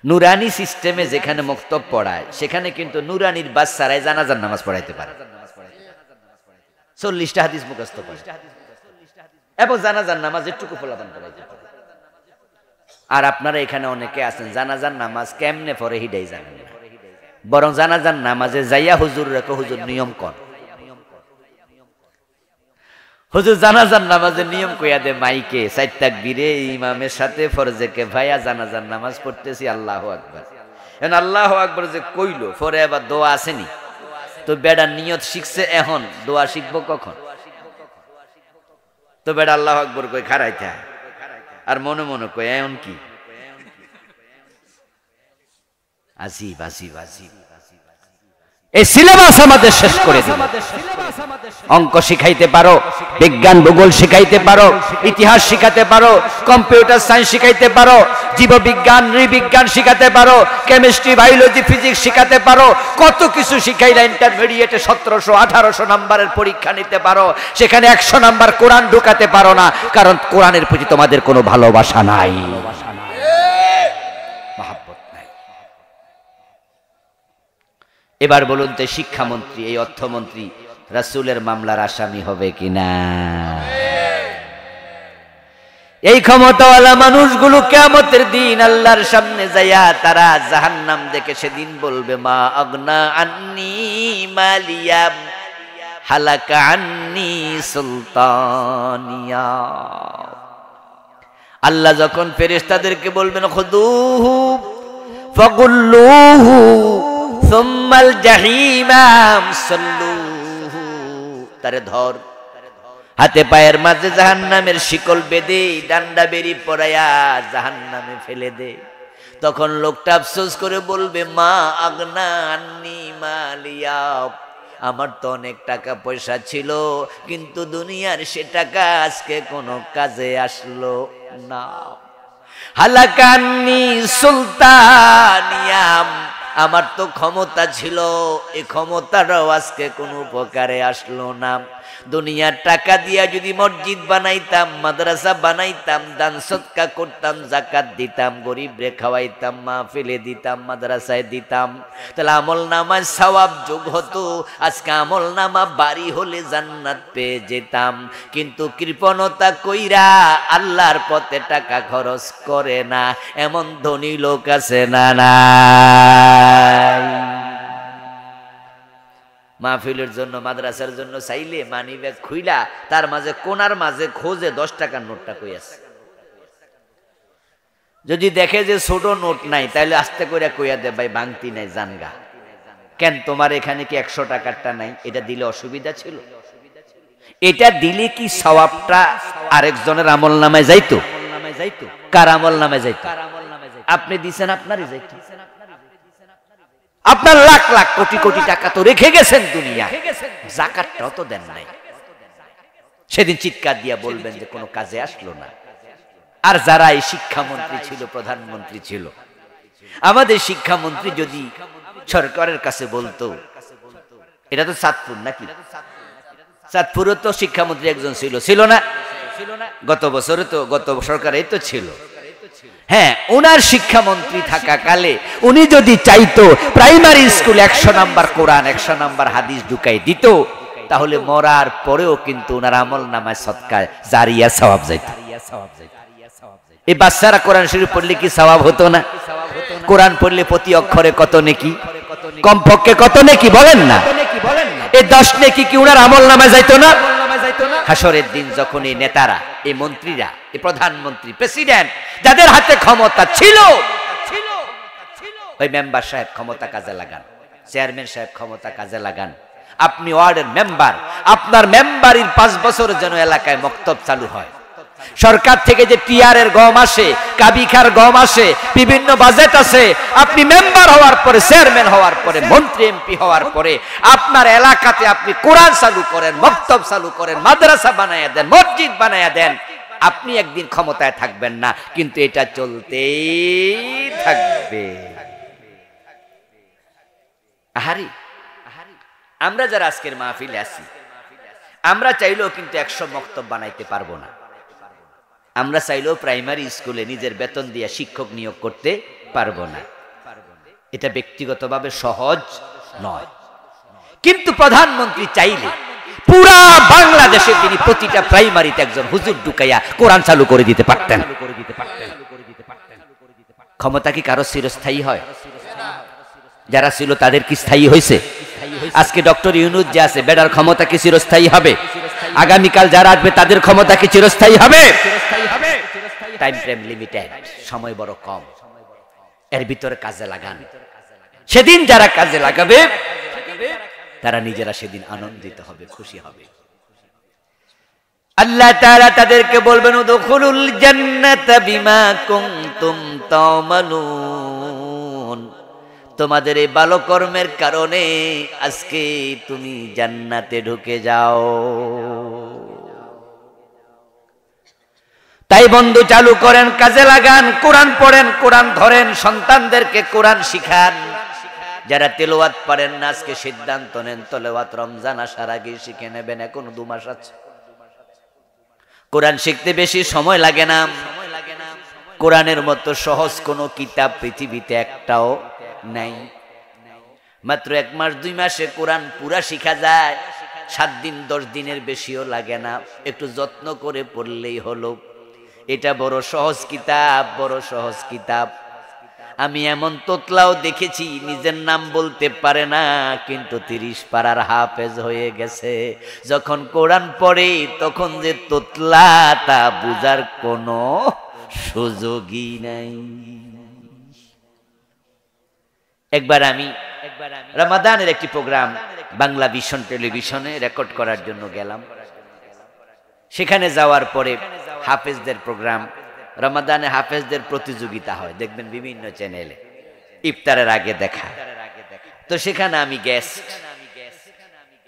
নুরানি সিস্টেমে যেখানে মক্তব পড়ায় সেখানে কিন্তু নুরানির বাচ্চারাই জানাজার নামাজ পড়াইতে পারে। 40টা হাদিস মুখস্থ করে এবং জানাজার নামাজ একটুকু ফলাফল পড়াইতে পারে। আর আপনারা এখানে অনেকে আছেন জানাজার নামাজ কেমনে পড়ে হিডাই জানেন না, বরং জানাজার নামাজে যাইয়া হুজুর রেখো, হুজুর নিয়ম কর, হুজুর জানাজার নামাজের নিয়ম কইয়া দে মাইকে 4 তাকবীরে ইমামের সাথে ফরজে কে ভাইয়া জানাজার নামাজ পড়তেছি, আল্লাহু আকবার। এখন আল্লাহু আকবার যে কইলো, পরে আবার দোয়া আসেনি তো বেড়া নিয়ত শিখছে, এখন দোয়া শিখবো কখন? তো বেড়া আল্লাহু আকবার কই খারাইতে হয় আর মনে মনে কয় এমন কি আজিব আজিব আজিব। এই সিলেবাস আমাদের শেষ করে দিল। অঙ্ক শিখাইতে পারো, বিজ্ঞান ভূগোল শিখাইতে পারো, ইতিহাস শিখাতে পারো, কম্পিউটার সায়েন্স শিখাইতে পারো, জীববিজ্ঞান নৃবিজ্ঞান শিখাতে পারো, কেমিস্ট্রি বায়োলজি ফিজিক্স শিখাতে পারো, কত কিছু শিখাইলা। ইন্টারমিডিয়েটে 1700-1800 নাম্বারের পরীক্ষা নিতে পারো, সেখানে 100 নাম্বার কোরআন ঢুকাতে পারো না, কারণ কোরআনের প্রতি তোমাদের কোনো ভালোবাসা নাই, মহব্বত নাই। এবার বলুন তো, শিক্ষামন্ত্রী এই অর্থমন্ত্রী রাসূলের মামলার আসামি হবে কিনা? এই ক্ষমতাওয়ালা মানুষগুলো কিয়ামতের দিন আল্লাহর সামনে যাইয়া তারা জাহান্নাম দেখে সেদিন বলবে, মা আগনা আন্নি মালিয়া হালাকা আন্নি সুলতানিয়া। আল্লাহ যখন ফেরেশতাদেরকে বলবেন, খুদুহু ফাগুল্লুহু সুম্মাল জাহিমাম সাল্লুহু, তারে ধর, হাতে পায়ের মাঝে জাহান্নামের শিকল বেঁধে ডান্ডা বেরি পরাইয়া জাহান্নামে ফেলে দে। তখন লোকটা আফসোস করে বলবে, মা আগনা আন্নি মালিয়া, আমার তো অনেক টাকা পয়সা ছিল, কিন্তু দুনিয়ার সে টাকা আজকে কোনো কাজে আসলো না। হালাকান্নি সুলতানিয়াম, আমার তো ক্ষমতা ছিল, এই ক্ষমতাটাও আজকে কোনো উপকারে আসলো না। দুনিয়ার টাকা দিয়া যদি মসজিদ বানাইতাম, মাদ্রাসা বানাইতাম, দান সদকা করতাম, যাকাত দিতাম, গরিবরে খাওয়াইতাম, মাহফিলে দিতাম, মাদ্রাসায় দিতাম, তাহলে আমল নামায় সওয়াব যোগ হতো, আজকে আমল নামা বাড়ি হলে জান্নাত পেয়ে যেতাম। কিন্তু কৃপণতা কইরা আল্লাহর পথে টাকা খরচ করে না, এমন ধনী লোক আছে না নাই? মাহফিলের জন্য, মাদ্রাসার জন্য চাইলে মানি ব্যাগ খুইলা তার মাঝে কোনার মাঝে খোঁজে 10 টাকার নোটটা কই আছে। যদি দেখে যে ছোট নোট নাই, তাহলে আস্তে করে কইয়া দে, ভাই ভাঙতি নাই, জানগা। কেন তোমার এখানে কি 100 টাকারটা নাই? এটা দিলে অসুবিধা ছিল? এটা দিলে কি সওয়াবটা আরেকজনের আমল নামায় যাইতো? কার আমল নামায় যাইতো? আপনি দিছেন, আপনারই যাইতো। আপনার লাখ লাখ কোটি কোটি টাকা তো রেখে গেছেন দুনিয়া, যাকাতটাও তো দেন নাই। সেদিন চিৎকার দিয়া বলবেন যে কোনো কাজে আসলো না। আর যারা এই শিক্ষামন্ত্রী ছিল, প্রধানমন্ত্রী ছিল, আমাদের শিক্ষামন্ত্রী যদি সরকারের কাছে বলতো, এটা তো চাঁদপুর নাকি, চাঁদপুরও তো শিক্ষামন্ত্রী একজন ছিল না? গত বছরে তো, গত সরকারে তো ছিল। হ্যাঁ, উনার শিক্ষামন্ত্রী থাকাকালে উনি যদি চাইতো প্রাইমারি স্কুল 100 নাম্বার কোরআন, 100 নাম্বার হাদিস ঢুকাই দিত, তাহলে মরার পরেও কিন্তু উনার আমল নামায় সদকা জারিয়া সওয়াব যাইত। এই বাচ্চারা কোরআন শরীফ পড়লে কি সওয়াব হতো না? কোরআন পড়লে প্রতি অক্ষরে কত নেকি, কমপক্ষে কত নেকি বলেন না? এই 10 নেকি কি উনার আমল নামায় যাইতো না? হাসরের দিন যখন এই নেতারা, এই মন্ত্রীরা, এই প্রধানমন্ত্রী, প্রেসিডেন্ট, যাদের হাতে ক্ষমতা ছিল, ওই মেম্বার সাহেব ক্ষমতা কাজে লাগান, চেয়ারম্যান সাহেব ক্ষমতা কাজে লাগান। আপনি ওয়ার্ডের মেম্বার, আপনার মেম্বারির 5 বছরের জন্য এলাকায় মক্তব চালু হয়। সরকার থেকে যে টিআরের গম আসে, কাবিখার গম আসে, বিভিন্ন বাজেট আছে। আপনি মেম্বার হওয়ার পরে, চেয়ারম্যান হওয়ার পরে, মন্ত্রী এমপি হওয়ার পরে আপনার এলাকাতে আপনি কোরআন চালু করেন, মক্তব চালু করেন, মাদ্রাসা বানায়া দেন, মসজিদ বানায়া দেন। আপনি একদিন ক্ষমতায় থাকবেন না, কিন্তু এটা চলতেই থাকবে। আহারি, আমরা যারা আজকের মাহফিলে আছি, আমরা চাইলেও কিন্তু 100 মক্তব বানাইতে পারবো না। আমরা চাইলেও প্রাইমারি স্কুলে নিজের বেতন দিয়ে শিক্ষক নিয়োগ করতে পারবো না। এটা ব্যক্তিগতভাবে সহজ নয়। কিন্তু প্রধানমন্ত্রী চাইলে পুরা বাংলাদেশে তিনি প্রতিটা প্রাইমারিতে একজন হুজুর ঢুকাইয়া কোরআন চালু করে দিতে পারতেন। ক্ষমতা কি কারো চিরস্থায়ী হয়? যারা ছিল তাদের কি স্থায়ী হয়েছে? আজকে ডক্টর ইউনূস যে আছে, বেটার ক্ষমতা কি চিরস্থায়ী হবে? আগামীকাল যারা আসবে তাদের ক্ষমতা কি চিরস্থায়ী হবে? টাইম ফ্রেম লিমিটেড, সময় বড় কম, এর ভিতরে কাজে লাগান। সেদিন যারা কাজে লাগাবে তারা নিজেরা সেদিন আনন্দিত হবে, খুশি হবে। আল্লাহ তাআলা তাদেরকে বলবেন, উদখুলুল জান্নাতা বিমা কুনতুম তা'মালুন, তোমাদের এই ভালো কর্মের কারণে আজকে তুমি জান্নাতে ঢুকে যাও। তাই বন্ধু চালু করেন, কাজে লাগান, কোরআন পড়েন, কোরআন ধরেন, সন্তানদেরকে কোরআন শিখান। যারা তেলাওয়াত পারেন না আজকে সিদ্ধান্ত নেন তেলাওয়াত রমজান আসার আগে শিখে নেবেন, এখনো 2 মাস আছে। কোরআন শিখতে বেশি সময় লাগে না। কোরআনের মতো সহজ কোনো কিতাব পৃথিবীতে একটাও নাই। মাত্র 1 মাস 2 মাসে কোরআন পুরা শিখা যায়। 7 দিন 10 দিনের বেশিও লাগে না, একটু যত্ন করে পড়লেই হলো। এটা বড় সহজ কিতাব, বড় সহজ কিতাব। আমি এমন তোতলাও দেখেছি নিজের নাম বলতে পারে না, কিন্তু 30 পারার হাফেজ হয়ে গেছে। যখন কোরআন পড়ে তখন যে তোতলা তা বুঝার কোনো সুযোগই নাই। একবার আমি রমাদানের একটি প্রোগ্রাম বাংলা ভিশন টেলিভিশনে রেকর্ড করার জন্য গেলাম। সেখানে যাওয়ার পরে হাফেজদের প্রোগ্রাম, রমাদানে হাফেজদের প্রতিযোগিতা হয়, দেখবেন বিভিন্ন চ্যানেলে, ইফতারের আগে দেখা। তো সেখানে আমি গেস্ট।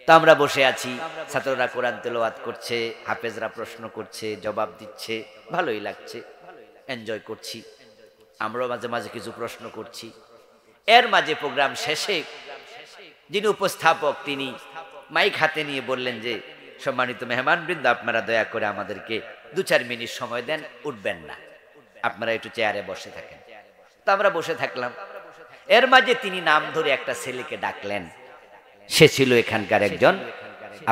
তো আমরা বসে আছি, ছাত্ররা কোরআন তেলাওয়াত করছে, হাফেজরা প্রশ্ন করছে, জবাব দিচ্ছে, ভালোই লাগছে, এনজয় করছি। আমরাও মাঝে মাঝে কিছু প্রশ্ন করছি। এর মাঝে প্রোগ্রাম শেষে যিনি উপস্থাপক তিনি মাইক হাতে নিয়ে বললেন যে, সম্মানিত মেহমানবৃন্দ, আপনারা দয়া করে আমাদেরকে 2-4 মিনিট সময় দেন, উঠবেন না, আপনারা একটু চেয়ারে বসে থাকেন। তো আমরা বসে থাকলাম। এর মাঝে তিনি নাম ধরে একটা ছেলেকে ডাকলেন। সে ছিল এখানকার একজন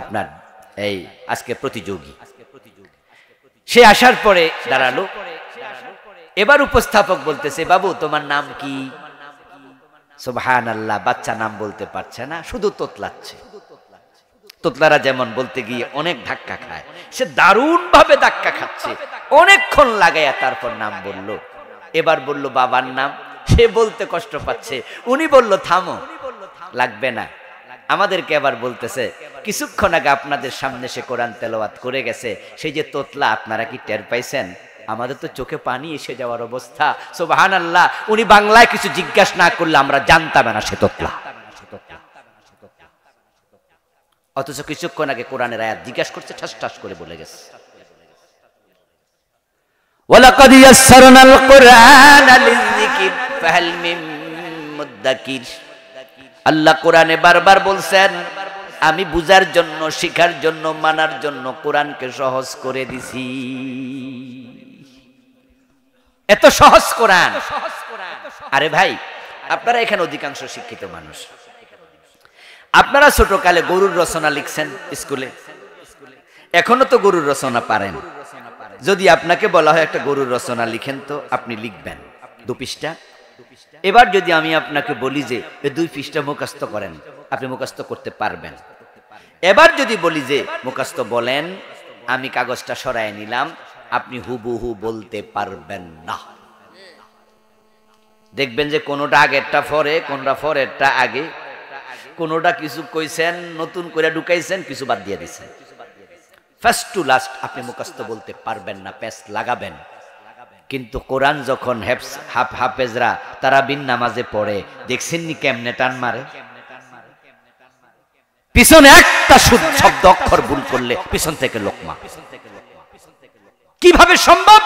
আপনার এই আজকে প্রতিযোগী। সে আসার পরে দাঁড়ালো। এবার উপস্থাপক বলতেছে, বাবু তোমার নাম কি? সুবহানাল্লাহ, বাচ্চা নাম বলতে পারছে না, শুধু তোতলাচ্ছে। তোতলারা যেমন বলতে গিয়ে অনেক ধাক্কা খায়, সে দারুণ ভাবে ধাক্কা খাচ্ছে, অনেকক্ষণ লাগাইয়া তারপর নাম বলল। এবার বলল বাবার নাম, সে বলতে কষ্ট পাচ্ছে। উনি বলল থামো, লাগবে না। আমাদেরকে এবার বলতেছে, কিছুক্ষণ আগে আপনাদের সামনে সে কোরআন তেলাওয়াত করে গেছে, সেই যে তোতলা, আপনারা কি টের পাইছেন? আমাদের তো চোখে পানি এসে যাওয়ার অবস্থা। সুবহানাল্লাহ, উনি বাংলায় কিছু জিজ্ঞাসা না করলে আমরা জানতাম না সে তোতলা। অথচ কিছুক্ষণ আগে কোরআনের আয়াত জিজ্ঞাসা করছে, ঠাস ঠাস করে বলে গেছে। ওয়ালাকাদ ইয়াসসারনাল কুরআনা লিযিকর ফাহাল মিন মুদ্দাকির। আল্লাহ কোরআনে বারবার বলছেন, আমি বুঝার জন্য, শিখার জন্য, মানার জন্য কোরআনকে সহজ করে দিছি। এত সহজ কোরআন। আরে ভাই, আপনারা এখানে অধিকাংশ শিক্ষিত মানুষ। আপনারা ছোটকালে গরুর রচনা লিখছেন স্কুলে, এখনো তো গরুর রচনা পারেন। যদি আপনাকে বলা হয় একটা গরুর রচনা লিখেন, তো আপনি লিখবেন 2 পৃষ্ঠা। এবার যদি আমি আপনাকে বলি যে 2 পৃষ্ঠা মুখস্থ করেন, আপনি মুখস্থ করতে পারবেন। এবার যদি বলি যে মুখস্থ বলেন, আমি কাগজটা সরায় নিলাম, আপনি হুবহু বলতে পারবেন না। দেখবেন যে কোনোটা আগেরটা পরে, কোনটা পরেরটা আগে, কোনোটা কিছু কইছেন নতুন করে ঢুকাইছেন, কিছু বাদ দিয়ে দিচ্ছেন। ফার্স্ট টু লাস্ট আপনি মুখস্থ বলতে পারবেন না, পেস লাগাবেন। কিন্তু কোরআন যখন হাফেজরা তারাবির নামাজে পড়ে, দেখছেননি কেমনে টান মারে? পিছনে একটা শব্দ অক্ষর ভুল করলে পিছন থেকে লোকমা। কিভাবে সম্ভব?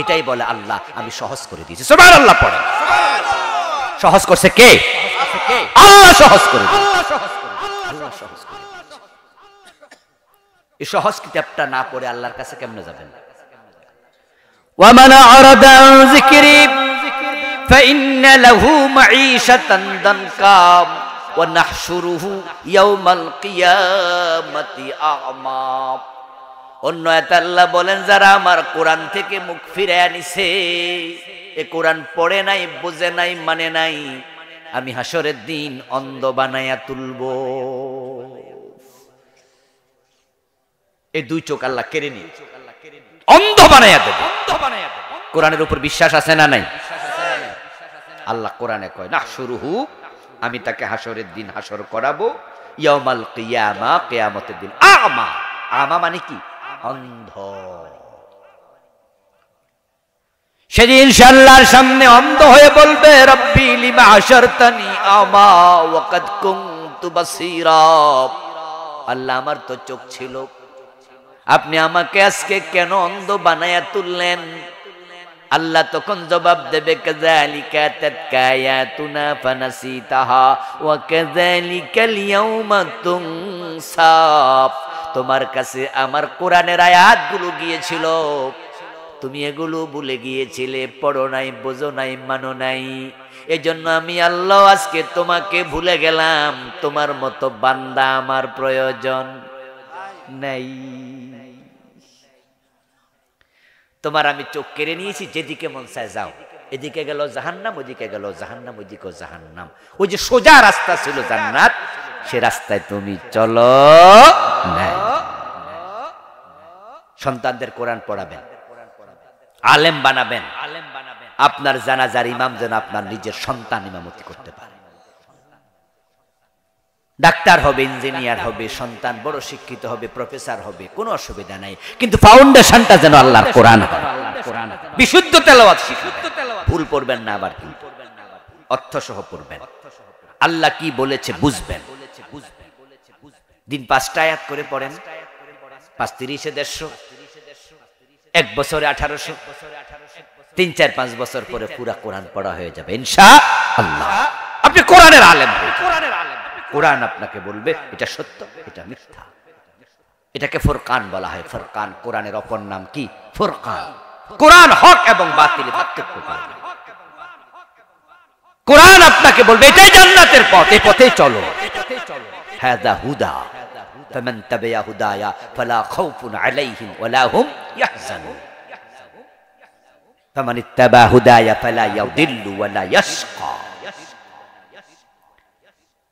এটাই বলে আল্লাহ আমি সহজ করে দিয়েছি। সুবহানাল্লাহ পড়ে। সহজ করছে কে? আল্লাহ সহজ করে দিয়েছে। আল্লাহ সহজ করে দিয়েছে। এই সহজ কিতাবটা না পড়ে আল্লাহর কাছে কেমনে যাবেন? ওয়া মান আরাদা আন যিকরি ফাইন্না লাহু মাঈশাতান দানকা ওয়া নাহশুরুহু ইয়াওমাল কিয়ামাতি আ'মা। অন্য আয়াতে আল্লাহ বলেন, যারা আমার কোরআন থেকে মুখ ফিরায় নিছে, এ কোরআন পড়ে নাই, বোঝে নাই, মানে নাই, আমি হাসরের দিন অন্ধ বানায়া তুলব। এই 2 চোখ আল্লাহ কেড়ে নিয়ে অন্ধ বানায়া দেবে। কোরআনের উপর বিশ্বাস আছে না নাই? আল্লাহ কোরআনে কয় নাহশুরুহু, আমি তাকে হাসরের দিন হাসর করাবো, ইয়াউমাল কিয়ামা, কিয়ামতের দিন। আ'মা, আ'মা মানে কি? অন্ধ। সেদিন ইনশাআল্লাহর সামনে অন্ধ হয়ে বলবে রব্বি লিমা হাশারতানি আমা ওয়া কাদ কুনতু বাসীরা। আল্লাহ আমার তো চোখ ছিল, আপনি আমাকে আজকে কেন অন্ধ বানায়া তুললেন? আল্লাহ তখন জবাব দেবে কাযালিকা তাতকা আয়াতুনা ফানাসিতাহা ওয়া কাযালিকাল ইয়াউমা তুনসা। তোমার কাছে আমার কোরআনের আয়াতগুলো গিয়েছিল, তুমি এগুলো ভুলে গিয়েছিলে, পড়ো নাই, বোঝো নাই, মানো নাই। এজন্য আমি আল্লাহ আজকে তোমাকে ভুলে গেলাম। তোমার মতো বান্দা আমার প্রয়োজন নাই। তোমার আমি চোখ কেড়ে নিয়েছি, যেদিকে মন চায় যাও। এদিকে গেল জাহান্নাম, ওদিকে গেল জাহান্নাম, ওদিকে জাহান্নাম। ওই যে সোজা রাস্তা ছিল জান্নাত, সে রাস্তায় তুমি চলো না। সন্তানদের কোরআন পড়াবেন, আলেম বানাবেন। আপনার জানাজার ইমাম যেন আপনার নিজের সন্তান ইমামতি করতে পারে। ডাক্তার হবে, ইঞ্জিনিয়ার হবে, সন্তান বড় শিক্ষিত হবে, প্রফেসর হবে, কোনো অসুবিধা নাই, কিন্তু ফাউন্ডেশনটা যেন আল্লাহর কোরআন হয়। বিশুদ্ধ তেলাওয়াত শিখাবেন, ভুল পড়বেন না, আবার কিন্তু অর্থ সহ পড়বেন। আল্লাহ কি বলেছে বুঝবেন। দিন 5টা আয়াত করে পড়েন, 5 30 150, 1 বছরে 1800, 3 4 5 বছর পরে পুরা কোরআন পড়া হয়ে যাবে ইনশাআল্লাহ। আপনি কোরআনের আলেম হয়ে যাবেন। কোরআন আপনাকে বলবে এটা সত্য, এটা মিথ্যা। এটাকে ফুরকান বলা হয়। ফুরকান কোরআনের অপর নাম কি? ফুরকান। কোরআন হক এবং বাতিল পার্থক্য করে। কোরআন আপনাকে বলবে এটাই জান্নাতের পথ, এই পথেই চলো। হাদা হুদা ফামান তাবিয়া হুদায়া ফালা খাউফুন আলাইহিম ওয়ালা হুম ইয়াহজানুন। ফামান ইত্তাবা হুদায়া ফালা ইয়াদিল্লু ওয়ালা ইয়াশকা।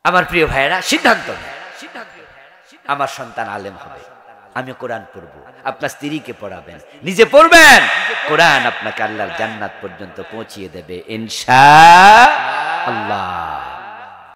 আমার প্রিয় ভাইয়েরা, সিদ্ধান্ত আমার সন্তান আলেম হবে, আমি কোরআন পড়বো। আপনার স্ত্রীকে পড়াবেন, নিজে পড়বেন। কোরআন আপনাকে আল্লাহর জান্নাত পর্যন্ত পৌঁছিয়ে দেবে ইনশাআল্লাহ।